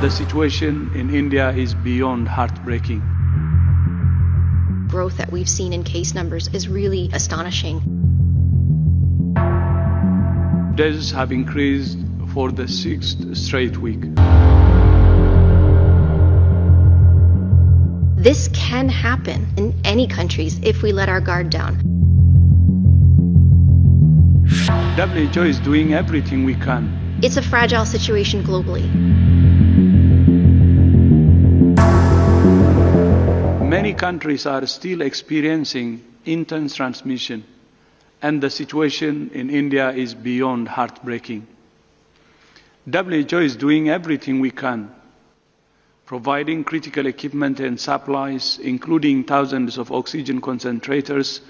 The situation in India is beyond heartbreaking. Growth that we've seen in case numbers is really astonishing. Deaths have increased for the 6th straight week. This can happen in any countries if we let our guard down. WHO is doing everything we can. It's a fragile situation globally. Many countries are still experiencing intense transmission, and the situation in India is beyond heartbreaking. WHO is doing everything we can, providing critical equipment and supplies, including thousands of oxygen concentrators,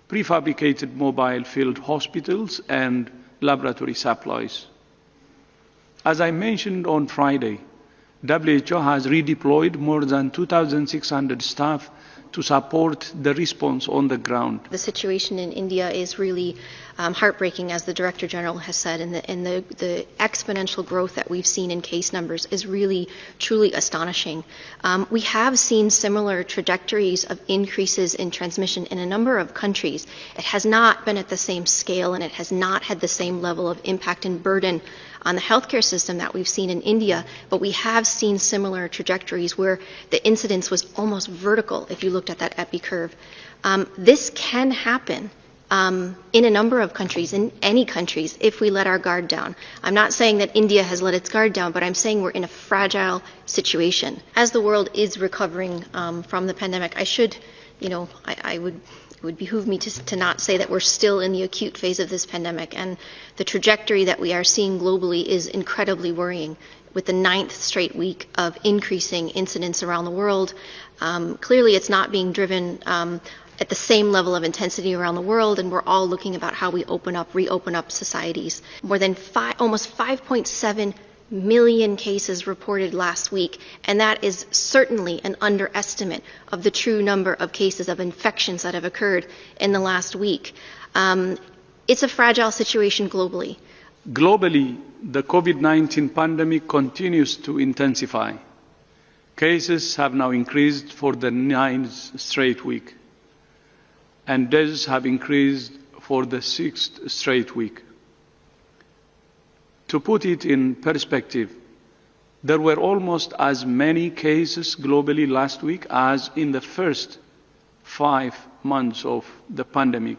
prefabricated mobile field hospitals, and laboratory supplies. As I mentioned on Friday, WHO has redeployed more than 2,600 staff to support the response on the ground. The situation in India is really heartbreaking, as the Director General has said, and the exponential growth that we've seen in case numbers is really, truly astonishing. We have seen similar trajectories of increases in transmission in a number of countries. It has not been at the same scale, and it has not had the same level of impact and burden on the healthcare system that we've seen in India, but we have seen similar trajectories where the incidence was almost vertical if you looked at that epi curve. This can happen in a number of countries, in any countries, if we let our guard down. I'm not saying that India has let its guard down, but I'm saying we're in a fragile situation. As the world is recovering from the pandemic, it would behoove me to not say that we're still in the acute phase of this pandemic, and the trajectory that we are seeing globally is incredibly worrying. With the 9th straight week of increasing incidence around the world, clearly it's not being driven at the same level of intensity around the world, and we're all looking about how we reopen up societies. More than almost 5.7 million cases reported last week, and that is certainly an underestimate of the true number of cases of infections that have occurred in the last week. It's a fragile situation globally. Globally, the COVID-19 pandemic continues to intensify. Cases have now increased for the 9th straight week, and deaths have increased for the 6th straight week. To put it in perspective, there were almost as many cases globally last week as in the first 5 months of the pandemic.